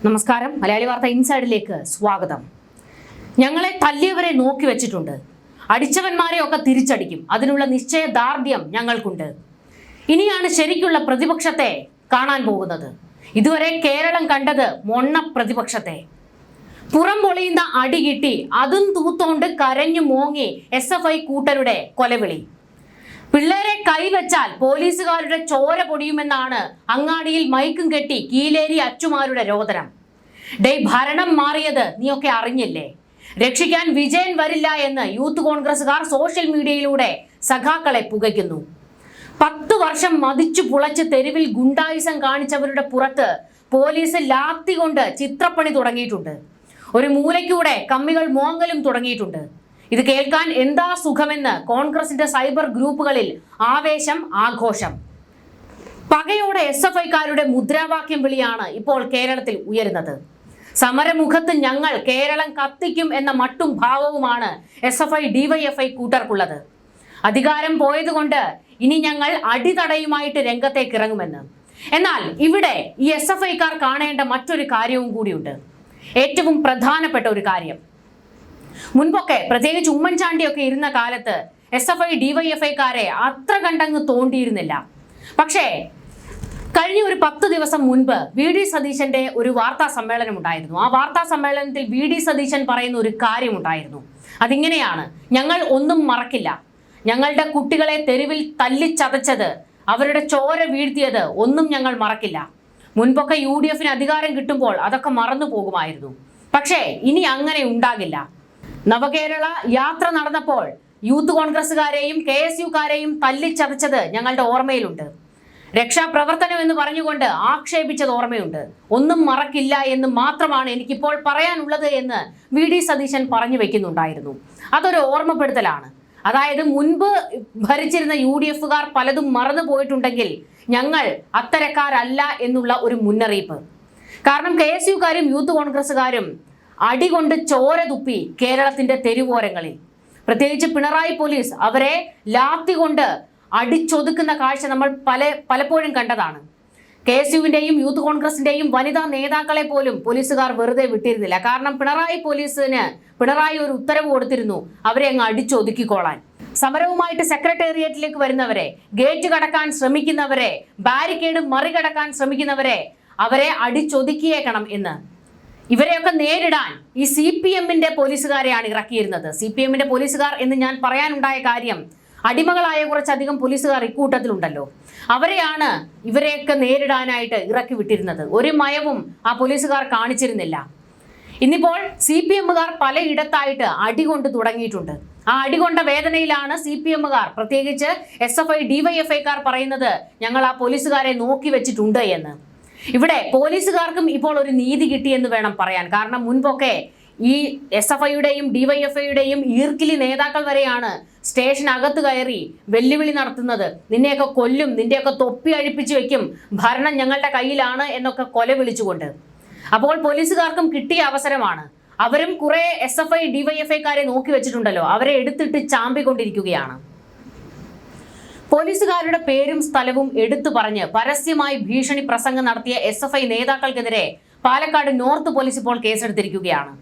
നമസ്കാരം. മലയാളി വാർത്ത ഇൻസൈഡിലേക്ക് സ്വാഗതം. ഞങ്ങളെ തല്ലിയവരെ നോക്കി വെച്ചിട്ടുണ്ട്, അടിച്ചവന്മാരെയൊക്കെ തിരിച്ചടിക്കും, അതിനുള്ള നിശ്ചയദാർഢ്യം ഞങ്ങൾക്കുണ്ട്. ഇനിയാണ് ശരിക്കുള്ള പ്രതിപക്ഷത്തെ കാണാൻ പോകുന്നത്. ഇതുവരെ കേരളം കണ്ടത് മൊണ്ണ പ്രതിപക്ഷത്തെ. പുറം പൊളിയുന്ന അടി കിട്ടി അതും തൂത്തോണ്ട് കരഞ്ഞു മോങ്ങി SFI കൂട്ടരുടെ കൊലവിളി. പിള്ളേരെ കൈവച്ചാൽ പോലീസുകാരുടെ ചോര പൊടിയുമെന്നാണ് അങ്ങാടിയിൽ മൈക്കും കെട്ടി കീലേരി അച്ചുമാരുടെ രോദനം. ഭരണം മാറിയത് നീയൊക്കെ അറിഞ്ഞില്ലേ? രക്ഷിക്കാൻ വിജയൻ വരില്ല എന്ന് യൂത്ത് കോൺഗ്രസുകാർ സോഷ്യൽ മീഡിയയിലൂടെ സഖാക്കളെ പുകയ്ക്കുന്നു. 10 വർഷം മതിച്ചു പുളച്ച് തെരുവിൽ ഗുണ്ടായുസം കാണിച്ചവരുടെ പുറത്ത് പോലീസ് ലാത്തി കൊണ്ട് ചിത്രപ്പണി തുടങ്ങിയിട്ടുണ്ട്. ഒരു മൂലയ്ക്കൂടെ കമ്മികൾ മോങ്ങലും തുടങ്ങിയിട്ടുണ്ട്. ഇത് കേൾക്കാൻ എന്താ സുഖമെന്ന് കോൺഗ്രസിന്റെ സൈബർ ഗ്രൂപ്പുകളിൽ ആവേശം, ആഘോഷം. പകയോടെ SFIക്കാരുടെ മുദ്രാവാക്യം വിളിയാണ് ഇപ്പോൾ കേരളത്തിൽ ഉയരുന്നത്. സമരമുഖത്ത് ഞങ്ങൾ കേരളം കത്തിക്കും എന്ന മട്ടും ഭാവവുമാണ് SFI DYFI കൂട്ടർക്കുള്ളത്. അധികാരം പോയതുകൊണ്ട് ഇനി ഞങ്ങൾ അടിതടയുമായിട്ട് രംഗത്തേക്ക് ഇറങ്ങുമെന്ന്. എന്നാൽ ഇവിടെ ഈ SFIക്കാർ കാണേണ്ട മറ്റൊരു കാര്യവും കൂടിയുണ്ട്, ഏറ്റവും പ്രധാനപ്പെട്ട ഒരു കാര്യം. മുൻപൊക്കെ പ്രത്യേകിച്ച് ഉമ്മൻചാണ്ടിയൊക്കെ ഇരുന്ന കാലത്ത് SFI DYFIക്കാരെ അത്ര കണ്ടങ്ങ് തോണ്ടിയിരുന്നില്ല. പക്ഷേ കഴിഞ്ഞ ഒരു 10 ദിവസം മുൻപ് VD സതീശന്റെ ഒരു വാർത്താ സമ്മേളനം ഉണ്ടായിരുന്നു. ആ വാർത്താ സമ്മേളനത്തിൽ VD സതീശൻ പറയുന്ന ഒരു കാര്യമുണ്ടായിരുന്നു. അതിങ്ങനെയാണ്: ഞങ്ങൾ ഒന്നും മറക്കില്ല, ഞങ്ങളുടെ കുട്ടികളെ തെരുവിൽ തല്ലിച്ചതച്ചത്, അവരുടെ ചോര വീഴ്ത്തിയത് ഒന്നും ഞങ്ങൾ മറക്കില്ല. മുൻപൊക്കെ UDFന് അധികാരം കിട്ടുമ്പോൾ അതൊക്കെ മറന്നു പോകുമായിരുന്നു. പക്ഷേ ഇനി അങ്ങനെ ഉണ്ടാകില്ല. നവകേരള യാത്ര നടന്നപ്പോൾ യൂത്ത് കോൺഗ്രസുകാരെയും KSUക്കാരെയും തല്ലിച്ചതച്ചത് ഞങ്ങളുടെ ഓർമ്മയിലുണ്ട്. രക്ഷാപ്രവർത്തനം എന്ന് പറഞ്ഞുകൊണ്ട് ആക്ഷേപിച്ചത് ഓർമ്മയുണ്ട്. ഒന്നും മറക്കില്ല എന്ന് മാത്രമാണ് എനിക്കിപ്പോൾ പറയാനുള്ളത് എന്ന് VD സതീശൻ പറഞ്ഞു വെക്കുന്നുണ്ടായിരുന്നു. അതൊരു ഓർമ്മപ്പെടുത്തലാണ്. അതായത് മുൻപ് ഭരിച്ചിരുന്ന UDFകാർ പലതും മറന്നു പോയിട്ടുണ്ടെങ്കിൽ ഞങ്ങൾ അത്തരക്കാരല്ല എന്നുള്ള ഒരു മുന്നറിയിപ്പ്. കാരണം KSUക്കാരും യൂത്ത് കോൺഗ്രസുകാരും അടികൊണ്ട് ചോര തുപ്പി കേരളത്തിന്റെ തെരുവോരങ്ങളിൽ. പ്രത്യേകിച്ച് പിണറായി പോലീസ് അവരെ ലാത്തി കൊണ്ട് അടിച്ചൊതുക്കുന്ന കാഴ്ച നമ്മൾ പലപ്പോഴും കണ്ടതാണ്. KSUവിന്റെയും യൂത്ത് കോൺഗ്രസിന്റെയും വനിതാ നേതാക്കളെ പോലും പോലീസുകാർ വെറുതെ വിട്ടിരുന്നില്ല. കാരണം പിണറായി ഒരു ഉത്തരവ് കൊടുത്തിരുന്നു, അവരെ അങ്ങ് അടിച്ചൊതുക്കിക്കോളാൻ. സമരവുമായിട്ട് സെക്രട്ടേറിയറ്റിലേക്ക് വരുന്നവരെ, ഗേറ്റ് കടക്കാൻ ശ്രമിക്കുന്നവരെ, ബാരിക്കേഡ് മറികടക്കാൻ ശ്രമിക്കുന്നവരെ അവരെ അടിച്ചൊതുക്കിയേക്കണം എന്ന്. ഇവരെയൊക്കെ നേരിടാൻ ഈ CPMന്റെ പോലീസുകാരെയാണ് ഇറക്കിയിരുന്നത്. CPMന്റെ പോലീസുകാർ എന്ന് ഞാൻ പറയാനുണ്ടായ കാര്യം, അടിമകളായ കുറച്ചധികം പോലീസുകാർ ഇക്കൂട്ടത്തിലുണ്ടല്ലോ, അവരെയാണ് ഇവരെയൊക്കെ നേരിടാനായിട്ട് ഇറക്കി വിട്ടിരുന്നത്. ഒരു മയവും ആ പോലീസുകാർ കാണിച്ചിരുന്നില്ല. ഇന്നിപ്പോൾ CPMകാർ പലയിടത്തായിട്ട് അടികൊണ്ട് തുടങ്ങിയിട്ടുണ്ട്. ആ അടികൊണ്ട വേദനയിലാണ് CPMകാർ, പ്രത്യേകിച്ച് SFI DYFIക്കാർ പറയുന്നത് ഞങ്ങൾ ആ പോലീസുകാരെ നോക്കി വെച്ചിട്ടുണ്ട് എന്ന്. ഇവിടെ പോലീസുകാർക്കും ഇപ്പോൾ ഒരു നീതി കിട്ടിയെന്ന് വേണം പറയാൻ. കാരണം മുൻപൊക്കെ ഈ SFIയുടെയും DYFIയുടെയും ഈർക്കിലി നേതാക്കൾ വരെയാണ് സ്റ്റേഷനകത്ത് കയറി വെല്ലുവിളി നടത്തുന്നത്. നിന്നെയൊക്കെ കൊല്ലും, നിന്റെയൊക്കെ തൊപ്പി അഴിപ്പിച്ചു വെക്കും, ഭരണം ഞങ്ങളുടെ കയ്യിലാണ് എന്നൊക്കെ കൊല വിളിച്ചുകൊണ്ട്. അപ്പോൾ പോലീസുകാർക്കും കിട്ടിയ അവസരമാണ്. അവരും കുറെ SFI DYFIക്കാരെ നോക്കി വെച്ചിട്ടുണ്ടല്ലോ, അവരെ എടുത്തിട്ട് ചാമ്പിക്കൊണ്ടിരിക്കുകയാണ്. പോലീസുകാരുടെ പേരും സ്ഥലവും എടുത്തു പറഞ്ഞ് പരസ്യമായി ഭീഷണി പ്രസംഗം നടത്തിയ SFI നേതാക്കൾക്കെതിരെ പാലക്കാട് നോർത്ത് പോലീസ് ഇപ്പോൾ കേസെടുത്തിരിക്കുകയാണ്.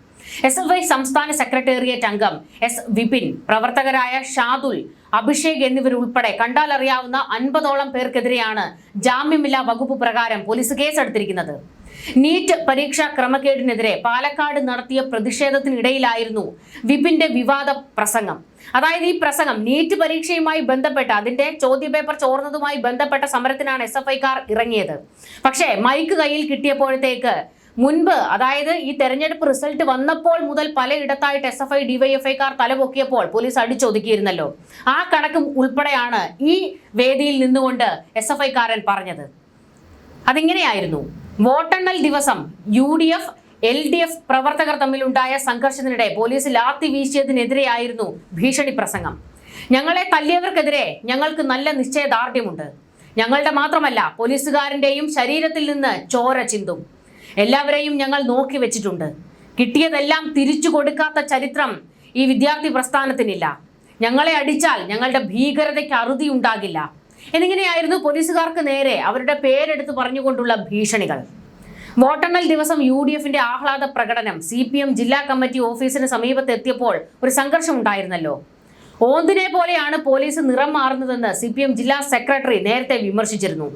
SFI സംസ്ഥാന സെക്രട്ടേറിയറ്റ് അംഗം S വിപിൻ, പ്രവർത്തകരായ ഷാദുൽ, അഭിഷേക് എന്നിവരുൾപ്പെടെ കണ്ടാലറിയാവുന്ന 50ഓളം പേർക്കെതിരെയാണ് ജാമ്യമില്ലാ വകുപ്പ് പ്രകാരം പോലീസ് കേസെടുത്തിരിക്കുന്നത്. നീറ്റ് പരീക്ഷാ ക്രമക്കേടിനെതിരെ പാലക്കാട് നടത്തിയ പ്രതിഷേധത്തിനിടയിലായിരുന്നു വിപിന്റെ വിവാദ പ്രസംഗം. അതായത് ഈ പ്രസംഗം നീറ്റ് പരീക്ഷയുമായി ബന്ധപ്പെട്ട, അതിന്റെ ചോദ്യപേപ്പർ ചോർന്നതുമായി ബന്ധപ്പെട്ട സമരത്തിനാണ് SFIക്കാർ ഇറങ്ങിയത്. പക്ഷേ മൈക്ക് കയ്യിൽ കിട്ടിയപ്പോഴത്തേക്ക് മുൻപ്, അതായത് ഈ തെരഞ്ഞെടുപ്പ് റിസൾട്ട് വന്നപ്പോൾ മുതൽ പലയിടത്തായിട്ട് SFI DYFIക്കാർ തലപൊക്കിയപ്പോൾ പോലീസ് അടിച്ചൊതുക്കിയിരുന്നല്ലോ, ആ കണക്കും ഉൾപ്പെടെയാണ് ഈ വേദിയിൽ നിന്നുകൊണ്ട് SFIക്കാരൻ പറഞ്ഞത്. അതിങ്ങനെയായിരുന്നു: വോട്ടെണ്ണൽ ദിവസം UDF LDF പ്രവർത്തകർ തമ്മിലുണ്ടായ സംഘർഷത്തിനിടെ പോലീസ് ലാത്തി വീശിയതിനെതിരെയായിരുന്നു ഭീഷണി പ്രസംഗം. ഞങ്ങളെ തല്ലിയവർക്കെതിരെ ഞങ്ങൾക്ക് നല്ല നിശ്ചയദാർഢ്യമുണ്ട്. ഞങ്ങളുടെ മാത്രമല്ല, പോലീസുകാരന്റെയും ശരീരത്തിൽ നിന്ന് ചോര ചിന്തും. എല്ലാവരെയും ഞങ്ങൾ നോക്കി വെച്ചിട്ടുണ്ട്. കിട്ടിയതെല്ലാം തിരിച്ചു കൊടുക്കാത്ത ചരിത്രം ഈ വിദ്യാർത്ഥി പ്രസ്ഥാനത്തിനില്ല. ഞങ്ങളെ അടിച്ചാൽ ഞങ്ങളുടെ ഭീകരതയ്ക്ക് അറുതി ഉണ്ടാകില്ല എന്നിങ്ങനെയായിരുന്നു പോലീസുകാർക്ക് നേരെ അവരുടെ പേരെടുത്ത് പറഞ്ഞുകൊണ്ടുള്ള ഭീഷണികൾ. വോട്ടെണ്ണൽ ദിവസം UDFന്റെ ആഹ്ലാദ പ്രകടനം. CPM ജില്ലാ കമ്മിറ്റി ഓഫീസിന് സമീപത്ത് എത്തിയപ്പോൾ ഒരു സംഘർഷം ഉണ്ടായിരുന്നല്ലോ. ഓന്തിനെ പോലെയാണ് പോലീസ് നിറം മാറുന്നതെന്ന് CPM ജില്ലാ സെക്രട്ടറി നേരത്തെ വിമർശിച്ചിരുന്നു.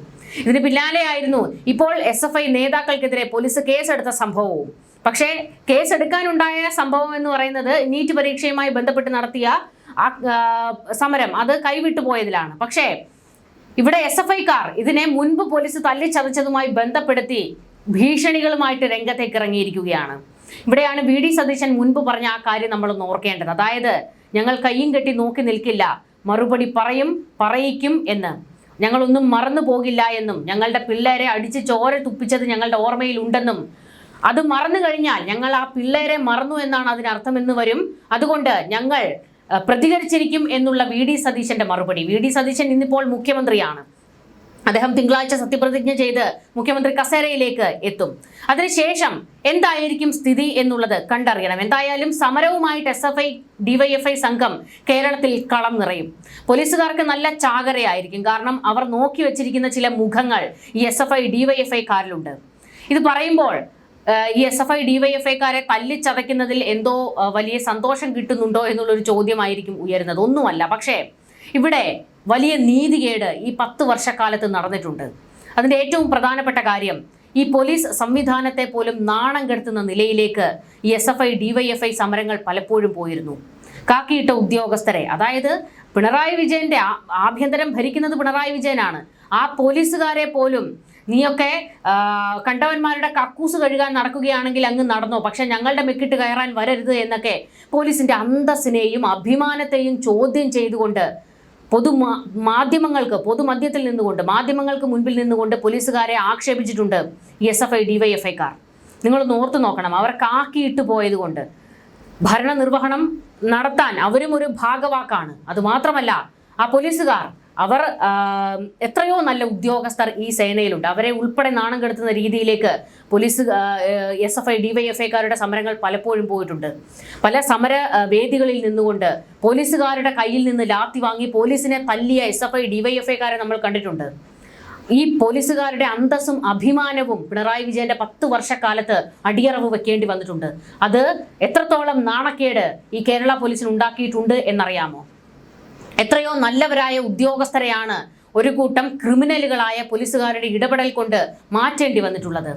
ഇതിന് പിന്നാലെയായിരുന്നു ഇപ്പോൾ SFI നേതാക്കൾക്കെതിരെ പോലീസ് കേസെടുത്ത സംഭവവും. പക്ഷേ കേസെടുക്കാനുണ്ടായ സംഭവം എന്ന് പറയുന്നത് നീറ്റ് പരീക്ഷയുമായി ബന്ധപ്പെട്ട് നടത്തിയ സമരം അത് കൈവിട്ടു പോയതിലാണ്. പക്ഷേ ഇവിടെ SFIക്കാർ ഇതിനെ മുൻപ് പോലീസ് തല്ലിച്ചതച്ചതുമായി ബന്ധപ്പെടുത്തി ഭീഷണികളുമായിട്ട് രംഗത്തേക്ക് ഇറങ്ങിയിരിക്കുകയാണ്. ഇവിടെയാണ് VD സതീശൻ മുൻപ് പറഞ്ഞ ആ കാര്യം നമ്മളൊന്ന് ഓർക്കേണ്ടത്. അതായത് ഞങ്ങൾ കയ്യും കെട്ടി നോക്കി നിൽക്കില്ല, മറുപടി പറയിക്കും എന്ന്, ഞങ്ങളൊന്നും മറന്നു പോകില്ല എന്നും, ഞങ്ങളുടെ പിള്ളേരെ അടിച്ച് ചോര തുപ്പിച്ചത് ഞങ്ങളുടെ ഓർമ്മയിൽ ഉണ്ടെന്നും, അത് മറന്നു കഴിഞ്ഞാൽ ഞങ്ങൾ ആ പിള്ളേരെ മറന്നു എന്നാണ് അതിനർത്ഥമെന്ന് വരും, അതുകൊണ്ട് ഞങ്ങൾ പ്രതികരിച്ചിരിക്കും എന്നുള്ള VD സതീശന്റെ മറുപടി. VD സതീശൻ ഇന്നിപ്പോൾ മുഖ്യമന്ത്രിയാണ്. അദ്ദേഹം തിങ്കളാഴ്ച സത്യപ്രതിജ്ഞ ചെയ്ത് മുഖ്യമന്ത്രി കസേരയിലേക്ക് എത്തും. അതിനുശേഷം എന്തായിരിക്കും സ്ഥിതി എന്നുള്ളത് കണ്ടറിയണം. എന്തായാലും സമരവുമായിട്ട് SFI DYFI സംഘം കേരളത്തിൽ കളം നിറയും. പോലീസുകാർക്ക് നല്ല ചാകരയായിരിക്കും. കാരണം അവർ നോക്കി വെച്ചിരിക്കുന്ന ചില മുഖങ്ങൾ ഈ SFI DYFI കാരിലുണ്ട്. ഇത് പറയുമ്പോൾ ഈ SFI DYFIക്കാരെ തല്ലിച്ചതയ്ക്കുന്നതിൽ എന്തോ വലിയ സന്തോഷം കിട്ടുന്നുണ്ടോ എന്നുള്ളൊരു ചോദ്യമായിരിക്കും ഉയരുന്നത്. ഒന്നുമല്ല. പക്ഷേ ഇവിടെ വലിയ നീതികേട് ഈ 10 വർഷക്കാലത്ത് നടന്നിട്ടുണ്ട്. അതിൻ്റെ ഏറ്റവും പ്രധാനപ്പെട്ട കാര്യം ഈ പോലീസ് സംവിധാനത്തെ പോലും നാണം കെടുത്തുന്ന നിലയിലേക്ക് ഈ SFI DYFI സമരങ്ങൾ പലപ്പോഴും പോയിരുന്നു. കാക്കിയിട്ട ഉദ്യോഗസ്ഥരെ, അതായത് പിണറായി വിജയന്റെ ആഭ്യന്തരം ഭരിക്കുന്നത് പിണറായി വിജയനാണ്. ആ പോലീസുകാരെ പോലും നീയൊക്കെ കണ്ടവന്മാരുടെ കക്കൂസ് കഴുകാൻ നടക്കുകയാണെങ്കിൽ അങ്ങ് നടന്നോ, പക്ഷെ ഞങ്ങളുടെ മെക്കിട്ട് കയറാൻ വരരുത് എന്നൊക്കെ പോലീസിന്റെ അന്തസ്സിനെയും അഭിമാനത്തെയും ചോദ്യം ചെയ്തുകൊണ്ട് പൊതുമധ്യത്തിൽ നിന്നുകൊണ്ട് മാധ്യമങ്ങൾക്ക് മുൻപിൽ നിന്നുകൊണ്ട് പോലീസുകാരെ ആക്ഷേപിച്ചിട്ടുണ്ട് ഈ SFI DYFIക്കാർ. നിങ്ങളൊന്ന് ഓർത്തു നോക്കണം. അവർ കാക്കിയിട്ട് പോയത് കൊണ്ട് ഭരണനിർവഹണം നടത്താൻ അവരും ഒരു ഭാഗവാക്കാണ്. അതുമാത്രമല്ല ആ പോലീസുകാർ അവർ എത്രയോ നല്ല ഉദ്യോഗസ്ഥർ ഈ സേനയിലുണ്ട്. അവരെ ഉൾപ്പെടെ നാണം കെടുത്തുന്ന രീതിയിലേക്ക് പോലീസ് SFI DYFIക്കാരുടെ സമരങ്ങൾ പലപ്പോഴും പോയിട്ടുണ്ട്. പല സമര വേദികളിൽ നിന്നുകൊണ്ട് പോലീസുകാരുടെ കയ്യിൽ നിന്ന് ലാത്തി വാങ്ങി പോലീസിനെ തല്ലിയ SFI DYFIക്കാരെ നമ്മൾ കണ്ടിട്ടുണ്ട്. ഈ പോലീസുകാരുടെ അന്തസ്സും അഭിമാനവും പിണറായി വിജയന്റെ 10 വർഷക്കാലത്ത് അടിയറവ് വെക്കേണ്ടി വന്നിട്ടുണ്ട്. അത് എത്രത്തോളം നാണക്കേട് ഈ കേരള പോലീസിന് ഉണ്ടാക്കിയിട്ടുണ്ട് എന്നറിയാമോ? എത്രയോ നല്ലവരായ ഉദ്യോഗസ്ഥരെയാണ് ഒരു കൂട്ടം ക്രിമിനലുകളായ പോലീസുകാരുടെ ഇടപെടൽ കൊണ്ട് മാറ്റേണ്ടി വന്നിട്ടുള്ളത്.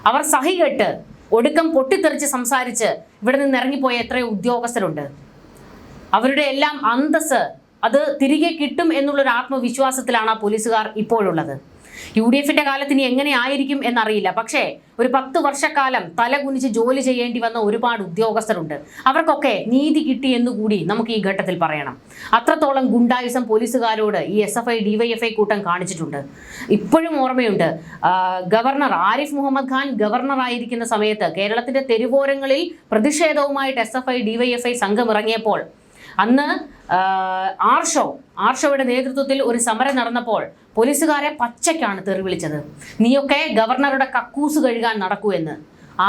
അവർ സഹികെട്ട് ഒടുക്കം പൊട്ടിത്തെറിച്ച് സംസാരിച്ച് ഇവിടെ നിന്ന് ഇറങ്ങിപ്പോയ എത്രയോ ഉദ്യോഗസ്ഥരുണ്ട്. അവരുടെ എല്ലാം അന്തസ് അത് തിരികെ കിട്ടും എന്നുള്ളൊരു ആത്മവിശ്വാസത്തിലാണ് ആ പോലീസുകാർ ഇപ്പോഴുള്ളത്. UDFന്റെ കാലത്ത് ഇനി എങ്ങനെ ആയിരിക്കും എന്നറിയില്ല. പക്ഷേ ഒരു 10 വർഷക്കാലം തലകുനിച്ച് ജോലി ചെയ്യേണ്ടി വന്ന ഒരുപാട് ഉദ്യോഗസ്ഥരുണ്ട്. അവർക്കൊക്കെ നീതി കിട്ടി എന്നുകൂടി നമുക്ക് ഈ ഘട്ടത്തിൽ പറയണം. അത്രത്തോളം ഗുണ്ടായുസം പോലീസുകാരോട് ഈ SFI DYFI കൂട്ടം കാണിച്ചിട്ടുണ്ട്. ഇപ്പോഴും ഓർമ്മയുണ്ട്, ഗവർണർ ആരിഫ് മുഹമ്മദ് ഖാൻ ഗവർണറായിരിക്കുന്ന സമയത്ത് കേരളത്തിന്റെ തെരുവോരങ്ങളിൽ പ്രതിഷേധവുമായിട്ട് SFI DYFI സംഘം ഇറങ്ങിയപ്പോൾ അന്ന് ആർഷോയുടെ നേതൃത്വത്തിൽ ഒരു സമരം നടന്നപ്പോൾ പോലീസുകാരെ പച്ചയ്ക്കാണ് തെറി വിളിച്ചത്. നീയൊക്കെ ഗവർണറുടെ കക്കൂസ് കഴുകാൻ നടക്കൂ എന്ന്.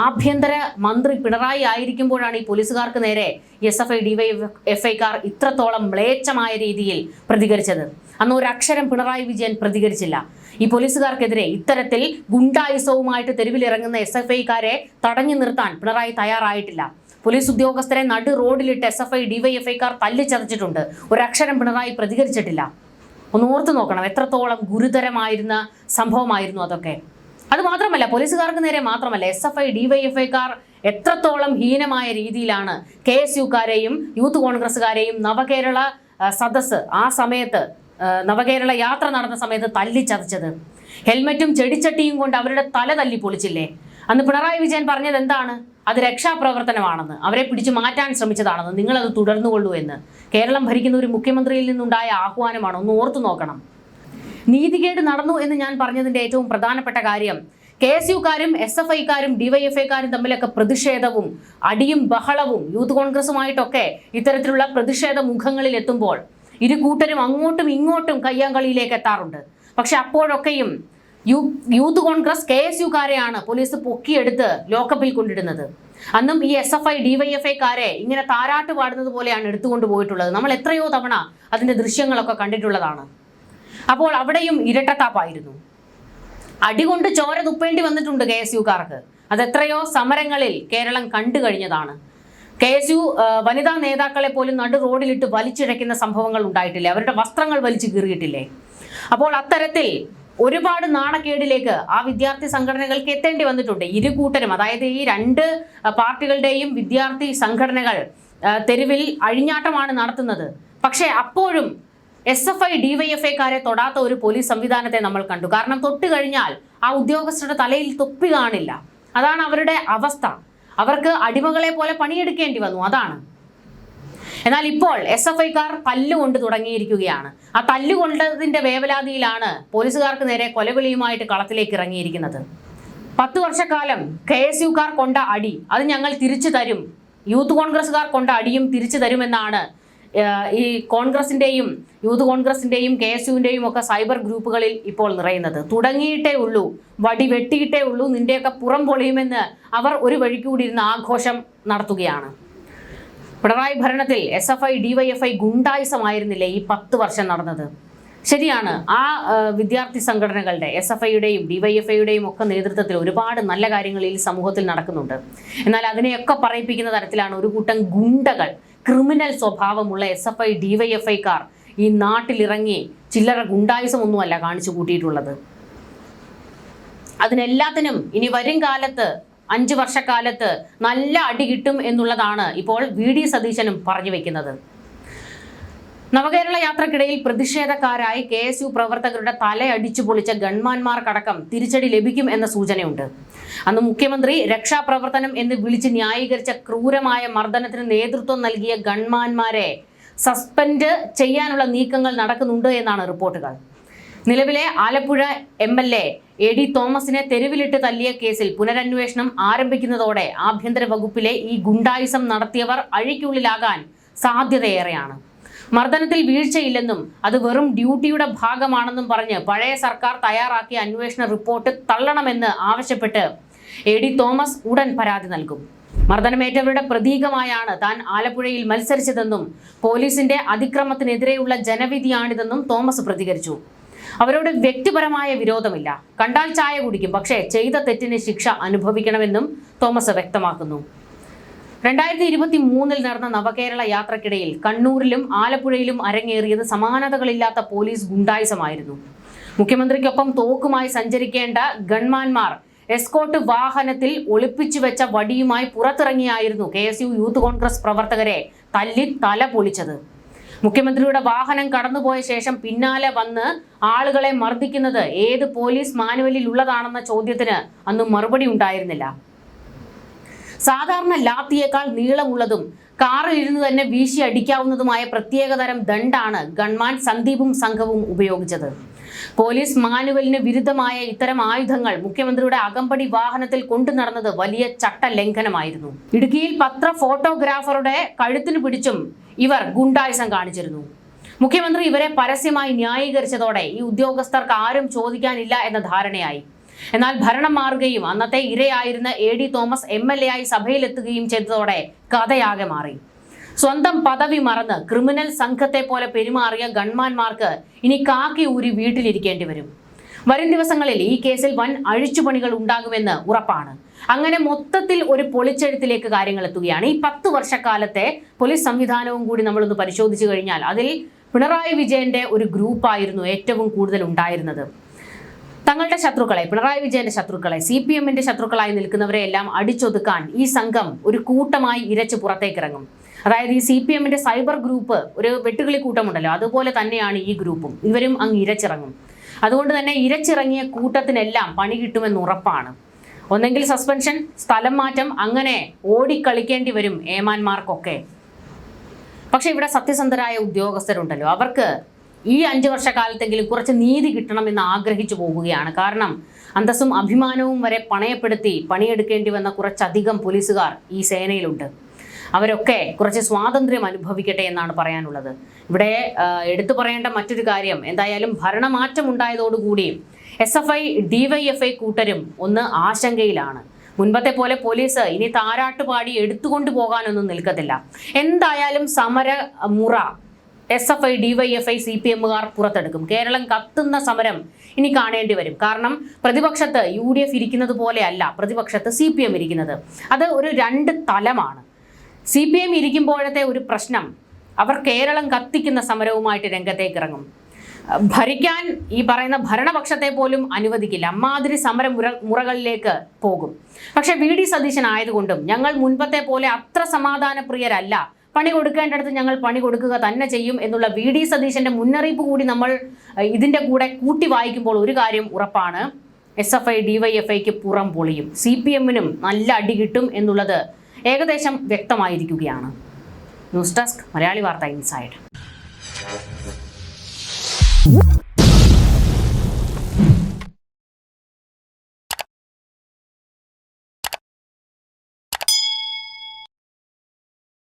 ആഭ്യന്തര മന്ത്രി പിണറായി ആയിരിക്കുമ്പോഴാണ് ഈ പോലീസുകാർക്ക് നേരെ SFI DYFIക്കാർ ഇത്രത്തോളം മ്ലേച്ഛമായ രീതിയിൽ പ്രതികരിച്ചത്. അന്ന് ഒരു അക്ഷരം പിണറായി വിജയൻ പ്രതികരിച്ചില്ല. ഈ പോലീസുകാർക്കെതിരെ ഇത്തരത്തിൽ ഗുണ്ടായുസവുമായിട്ട് തെരുവിലിറങ്ങുന്ന SFIക്കാരെ തടഞ്ഞു നിർത്താൻ പിണറായി തയ്യാറായിട്ടില്ല. പോലീസ് ഉദ്യോഗസ്ഥരെ നടു റോഡിലിട്ട് SFI DYFIക്കാർ തല്ലിച്ചതച്ചിട്ടുണ്ട്. ഒരക്ഷരം പിണറായി പ്രതികരിച്ചിട്ടില്ല. ഒന്ന് ഓർത്തു നോക്കണം, എത്രത്തോളം ഗുരുതരമായിരുന്ന സംഭവമായിരുന്നു അതൊക്കെ. അത് മാത്രമല്ല, പോലീസുകാർക്ക് നേരെ മാത്രമല്ല, SFI DYFIക്കാർ എത്രത്തോളം ഹീനമായ രീതിയിലാണ് KSUക്കാരെയും യൂത്ത് കോൺഗ്രസ്സുകാരെയും നവകേരള സദസ്സ് ആ സമയത്ത് നവകേരള യാത്ര നടന്ന സമയത്ത് തല്ലിച്ചതച്ചത്. ഹെൽമറ്റും ചെടിച്ചട്ടിയും കൊണ്ട് അവരുടെ തല തല്ലി പൊളിച്ചില്ലേ? അന്ന് പിണറായി വിജയൻ പറഞ്ഞത് എന്താണ്? അത് രക്ഷാപ്രവർത്തനമാണെന്ന്, അവരെ പിടിച്ചു മാറ്റാൻ ശ്രമിച്ചതാണെന്ന്, നിങ്ങളത് തുടർന്നുകൊള്ളൂ എന്ന്. കേരളം ഭരിക്കുന്ന ഒരു മുഖ്യമന്ത്രിയിൽ നിന്നുണ്ടായ ആഹ്വാനമാണ്. ഒന്ന് ഓർത്തു നോക്കണം. നീതികേട് നടന്നു എന്ന് ഞാൻ പറഞ്ഞതിൻ്റെ ഏറ്റവും പ്രധാനപ്പെട്ട കാര്യം KSUക്കാരും SFIക്കാരും DYFIക്കാരും തമ്മിലൊക്കെ പ്രതിഷേധവും അടിയും ബഹളവും യൂത്ത് കോൺഗ്രസുമായിട്ടൊക്കെ ഇത്തരത്തിലുള്ള പ്രതിഷേധ മുഖങ്ങളിൽ എത്തുമ്പോൾ ഇരു കൂട്ടരും അങ്ങോട്ടും ഇങ്ങോട്ടും കയ്യാങ്കളിയിലേക്ക് എത്താറുണ്ട്. പക്ഷെ അപ്പോഴൊക്കെയും യൂത്ത് കോൺഗ്രസ് KSUക്കാരെയാണ് പോലീസ് പൊക്കിയെടുത്ത് ലോക്കപ്പിൽ കൊണ്ടിടുന്നത്. അന്നും ഈ SFI DYFIക്കാരെ ഇങ്ങനെ താരാട്ട് പാടുന്നത് പോലെയാണ് എടുത്തുകൊണ്ട് പോയിട്ടുള്ളത്. നമ്മൾ എത്രയോ തവണ അതിൻ്റെ ദൃശ്യങ്ങളൊക്കെ കണ്ടിട്ടുള്ളതാണ്. അപ്പോൾ അവിടെയും ഇരട്ടത്താപ്പായിരുന്നു. അടികൊണ്ട് ചോര തുപ്പേണ്ടി വന്നിട്ടുണ്ട് KSUക്കാർക്ക്. അതെത്രയോ സമരങ്ങളിൽ കേരളം കണ്ടു കഴിഞ്ഞതാണ്. KSU വനിതാ നേതാക്കളെ പോലും നടു റോഡിലിട്ട് വലിച്ചിഴയ്ക്കുന്ന സംഭവങ്ങൾ ഉണ്ടായിട്ടില്ലേ? അവരുടെ വസ്ത്രങ്ങൾ വലിച്ചു കീറിയിട്ടില്ലേ? അപ്പോൾ അത്തരത്തിൽ ഒരുപാട് നാണക്കേടിലേക്ക് ആ വിദ്യാർത്ഥി സംഘടനകൾക്ക് എത്തേണ്ടി വന്നിട്ടുണ്ട്. ഇരു കൂട്ടരും, അതായത് ഈ രണ്ട് പാർട്ടികളുടെയും വിദ്യാർത്ഥി സംഘടനകൾ തെരുവിൽ അഴിഞ്ഞാട്ടമാണ് നടത്തുന്നത്. പക്ഷേ അപ്പോഴും SFI DYFIക്കാരെ തൊടാത്ത ഒരു പോലീസ് സംവിധാനത്തെ നമ്മൾ കണ്ടു. കാരണം തൊട്ട് കഴിഞ്ഞാൽ ആ ഉദ്യോഗസ്ഥരുടെ തലയിൽ തൊപ്പി കാണില്ല. അതാണ് അവരുടെ അവസ്ഥ. അവർക്ക് അടിമകളെ പോലെ പണിയെടുക്കേണ്ടി വന്നു. അതാണ്. എന്നാൽ ഇപ്പോൾ SFIക്കാർ തല്ലുകൊണ്ട് തുടങ്ങിയിരിക്കുകയാണ്. ആ തല്ലുകൊണ്ടതിന്റെ വേവലാതിയിലാണ് പോലീസുകാർക്ക് നേരെ കൊലവിളിയുമായിട്ട് കളത്തിലേക്ക് ഇറങ്ങിയിരിക്കുന്നത്. 10 വർഷക്കാലം KSUക്കാർ കൊണ്ട അടി അത് ഞങ്ങൾ തിരിച്ചു തരും, യൂത്ത് കോൺഗ്രസ്സുകാർ കൊണ്ട അടിയും തിരിച്ചു തരുമെന്നാണ് ഈ കോൺഗ്രസിന്റെയും യൂത്ത് കോൺഗ്രസിന്റെയും KSUവിന്റെയും ഒക്കെ സൈബർ ഗ്രൂപ്പുകളിൽ ഇപ്പോൾ നിറയുന്നത്. തുടങ്ങിയിട്ടേ ഉള്ളൂ, വടി വെട്ടിയിട്ടേ ഉള്ളൂ, നിന്റെയൊക്കെ പുറം പൊളിയുമെന്ന് അവർ ഒരു വഴിക്ക് കൂടി ഇരുന്ന് ആഘോഷം നടത്തുകയാണ്. പിണറായി ഭരണത്തിൽ SFI DYFI ഗുണ്ടായിസമായിരുന്നില്ലേ ഈ 10 വർഷം നടന്നത്? ശരിയാണ്, ആ വിദ്യാർത്ഥി സംഘടനകളുടെ SFIയുടെയും DYFIയുടെയും ഒക്കെ നേതൃത്വത്തിൽ ഒരുപാട് നല്ല കാര്യങ്ങൾ ഈ സമൂഹത്തിൽ നടക്കുന്നുണ്ട്. എന്നാൽ അതിനെയൊക്കെ പറയിപ്പിക്കുന്ന തരത്തിലാണ് ഒരു കൂട്ടം ഗുണ്ടകൾ, ക്രിമിനൽ സ്വഭാവമുള്ള SFI DYFIക്കാർ ഈ നാട്ടിലിറങ്ങി ചില്ലറ ഗുണ്ടായിസമൊന്നുമല്ല കാണിച്ചു കൂട്ടിയിട്ടുള്ളത്. അതിനെല്ലാത്തിനും ഇനി വരും കാലത്ത് 5 വർഷക്കാലത്ത് നല്ല അടി കിട്ടും എന്നുള്ളതാണ് ഇപ്പോൾ VD സതീശനും പറഞ്ഞു വെക്കുന്നത്. നവകേരള യാത്രക്കിടയിൽ പ്രതിഷേധക്കാരായി KSU പ്രവർത്തകരുടെ തലയടിച്ചു പൊളിച്ച ഗൺമാന്മാർക്കടക്കം തിരിച്ചടി ലഭിക്കും എന്ന സൂചനയുണ്ട്. അന്ന് മുഖ്യമന്ത്രി രക്ഷാപ്രവർത്തനം എന്ന് വിളിച്ച് ന്യായീകരിച്ച ക്രൂരമായ മർദ്ദനത്തിന് നേതൃത്വം നൽകിയ ഗൺമാന്മാരെ സസ്പെൻഡ് ചെയ്യാനുള്ള നീക്കങ്ങൾ നടക്കുന്നുണ്ട് എന്നാണ് റിപ്പോർട്ടുകൾ. നിലവിലെ ആലപ്പുഴ MLA AD തോമസിനെ തെരുവിലിട്ട് തല്ലിയ കേസിൽ പുനരന്വേഷണം ആരംഭിക്കുന്നതോടെ ആഭ്യന്തര വകുപ്പിലെ ഈ ഗുണ്ടായിസം നടത്തിയവർ അഴിക്കുള്ളിലാകാൻ സാധ്യതയേറെയാണ്. മർദ്ദനത്തിൽ വീഴ്ചയില്ലെന്നും അത് വെറും ഡ്യൂട്ടിയുടെ ഭാഗമാണെന്നും പറഞ്ഞ് പഴയ സർക്കാർ തയ്യാറാക്കിയ അന്വേഷണ റിപ്പോർട്ട് തള്ളണമെന്ന് ആവശ്യപ്പെട്ട് AD തോമസ് ഉടൻ പരാതി നൽകും. മർദ്ദനമേറ്റവരുടെ പ്രതീകമായാണ് താൻ ആലപ്പുഴയിൽ മത്സരിച്ചതെന്നും പോലീസിന്റെ അതിക്രമത്തിനെതിരെയുള്ള ജനവിധിയാണിതെന്നും തോമസ് പ്രതികരിച്ചു. അവരോട് വ്യക്തിപരമായ വിരോധമില്ല, കണ്ടാൽ ചായ കുടിക്കും, പക്ഷേ ചെയ്ത തെറ്റിന് ശിക്ഷ അനുഭവിക്കണമെന്നും തോമസ് വ്യക്തമാക്കുന്നു. 2023 നടന്ന നവകേരള യാത്രക്കിടയിൽ കണ്ണൂരിലും ആലപ്പുഴയിലും അരങ്ങേറിയത് സമാനതകളില്ലാത്ത പോലീസ് ഗുണ്ടായിസമായിരുന്നു. മുഖ്യമന്ത്രിക്കൊപ്പം തോക്കുമായി സഞ്ചരിക്കേണ്ട ഗൺമാന്മാർ എസ്കോട്ട് വാഹനത്തിൽ ഒളിപ്പിച്ചു വെച്ച വടിയുമായി പുറത്തിറങ്ങിയായിരുന്നു KSU യൂത്ത് കോൺഗ്രസ് പ്രവർത്തകരെ തല്ലി തല പൊളിച്ചത്. മുഖ്യമന്ത്രിയുടെ വാഹനം കടന്നുപോയ ശേഷം പിന്നാലെ വന്ന് ആളുകളെ മർദ്ദിക്കുന്നത് ഏത് പോലീസ് മാനുവലിൽ ഉള്ളതാണെന്ന ചോദ്യത്തിന് അന്ന് മറുപടി ഉണ്ടായിരുന്നില്ല. സാധാരണ ലാത്തിയേക്കാൾ നീളമുള്ളതും കാറിൽ ഇരുന്ന് തന്നെ വീശി അടിക്കാവുന്നതുമായ പ്രത്യേകതരം ദണ്ഡാണ് ഗൺമാൻ സന്ദീപും സംഘവും ഉപയോഗിച്ചത്. പോലീസ് മാനുവലിന് വിരുദ്ധമായ ഇത്തരം ആയുധങ്ങൾ മുഖ്യമന്ത്രിയുടെ അകമ്പടി വാഹനത്തിൽ കൊണ്ടു നടന്നത് വലിയ ചട്ടലംഘനമായിരുന്നു. ഇടുക്കിയിൽ ഫോട്ടോഗ്രാഫറുടെ കഴുത്തിന് പിടിച്ചും ഇവർ ഗുണ്ടായിസം കാണിച്ചിരുന്നു. മുഖ്യമന്ത്രി ഇവരെ പരസ്യമായി ന്യായീകരിച്ചതോടെ ഈ ഉദ്യോഗസ്ഥർക്ക് ആരും ചോദിക്കാനില്ല എന്ന ധാരണയായി. എന്നാൽ ഭരണം മാറുകയും അന്നത്തെ ഇരയായിരുന്ന AD തോമസ് MLA ആയി സഭയിലെത്തുകയും ചെയ്തതോടെ കഥയാകെ മാറി. സ്വന്തം പദവി മറന്ന് ക്രിമിനൽ സംഘത്തെ പോലെ പെരുമാറിയ ഗൺമാന്മാർക്ക് ഇനി കാക്കി ഊരി വീട്ടിലിരിക്കേണ്ടി വരും. വരും ദിവസങ്ങളിൽ ഈ കേസിൽ വൻ അഴിച്ചുപണികൾ ഉണ്ടാകുമെന്ന് ഉറപ്പാണ്. അങ്ങനെ മൊത്തത്തിൽ ഒരു പൊളിച്ചെഴുത്തിലേക്ക് കാര്യങ്ങൾ എത്തുകയാണ്. ഈ 10 വർഷക്കാലത്തെ പോലീസ് സംവിധാനവും കൂടി നമ്മളൊന്ന് പരിശോധിച്ചു കഴിഞ്ഞാൽ അതിൽ പിണറായി വിജയന്റെ ഒരു ഗ്രൂപ്പായിരുന്നു ഏറ്റവും കൂടുതൽ ഉണ്ടായിരുന്നത്. തങ്ങളുടെ ശത്രുക്കളെ, പിണറായി വിജയന്റെ ശത്രുക്കളെ, CPMന്റെ ശത്രുക്കളായി നിൽക്കുന്നവരെ എല്ലാം അടിച്ചൊതുക്കാൻ ഈ സംഘം ഒരു കൂട്ടമായി ഇരച്ച് പുറത്തേക്കിറങ്ങും. അതായത് ഈ CPMന്റെ സൈബർ ഗ്രൂപ്പ് ഒരു വെട്ടുകിളി കൂട്ടമുണ്ടല്ലോ, അതുപോലെ തന്നെയാണ് ഈ ഗ്രൂപ്പും. ഇവരും അങ്ങ് ഇരച്ചിറങ്ങും. അതുകൊണ്ട് തന്നെ ഇരച്ചിറങ്ങിയ കൂട്ടത്തിനെല്ലാം പണി കിട്ടുമെന്ന് ഉറപ്പാണ്. ഒന്നെങ്കിൽ സസ്പെൻഷൻ, സ്ഥലം മാറ്റം, അങ്ങനെ ഓടിക്കളിക്കേണ്ടി വരും ഏമാന്മാർക്കൊക്കെ. പക്ഷെ ഇവിടെ സത്യസന്ധരായ ഉദ്യോഗസ്ഥരുണ്ടല്ലോ, അവർക്ക് ഈ 5 വർഷക്കാലത്തെങ്കിലും കുറച്ച് നീതി കിട്ടണമെന്ന് ആഗ്രഹിച്ചു പോകുകയാണ്. കാരണം അന്തസ്സും അഭിമാനവും വരെ പണയപ്പെടുത്തി പണിയെടുക്കേണ്ടി വന്ന കുറച്ചധികം പോലീസുകാർ ഈ സേനയിലുണ്ട്. അവരൊക്കെ കുറച്ച് സ്വാതന്ത്ര്യം അനുഭവിക്കട്ടെ എന്നാണ് പറയാനുള്ളത്. ഇവിടെ എടുത്തു പറയേണ്ട മറ്റൊരു കാര്യം, എന്തായാലും ഭരണമാറ്റം ഉണ്ടായതോടുകൂടി SFI DYFI കൂട്ടരും ഒന്ന് ആശങ്കയിലാണ്. മുൻപത്തെ പോലെ പോലീസ് ഇനി താരാട്ടുപാടി എടുത്തുകൊണ്ടു പോകാനൊന്നും നിൽക്കത്തില്ല. എന്തായാലും സമര മുറ SFI, DYFI, CPMകാർ പുറത്തെടുക്കും. കേരളം കത്തുന്ന സമരം ഇനി കാണേണ്ടി വരും. കാരണം പ്രതിപക്ഷത്ത് UDF ഇരിക്കുന്നത് പോലെയല്ല പ്രതിപക്ഷത്ത് CPM ഇരിക്കുന്നത്. അത് ഒരു രണ്ട് തലമാണ്. CPM ഇരിക്കുമ്പോഴത്തെ ഒരു പ്രശ്നം, അവർ കേരളം കത്തിക്കുന്ന സമരവുമായിട്ട് രംഗത്തേക്ക് ഇറങ്ങും. ഭരിക്കാൻ ഈ പറയുന്ന ഭരണപക്ഷത്തെ പോലും അനുവദിക്കില്ല. അമ്മാതിരി മുറകളിലേക്ക് പോകും. പക്ഷെ VD സതീശൻ ആയതുകൊണ്ടും ഞങ്ങൾ മുൻപത്തെ പോലെ അത്ര സമാധാനപ്രിയരല്ല, പണി കൊടുക്കേണ്ടടുത്ത് ഞങ്ങൾ പണി കൊടുക്കുക തന്നെ ചെയ്യും എന്നുള്ള VD സതീശന്റെ മുന്നറിയിപ്പ് കൂടി നമ്മൾ ഇതിൻ്റെ കൂടെ കൂട്ടി വായിക്കുമ്പോൾ ഒരു കാര്യം ഉറപ്പാണ്, SFI, DYFIക്ക് പുറം പൊളിയും. CPMനും നല്ല അടി കിട്ടും എന്നുള്ളത് ഏകദേശം വ്യക്തമായിരിക്കുകയാണ്. ന്യൂസ് ഡെസ്ക്, മലയാളി വാർത്ത ഇൻസൈഡ്.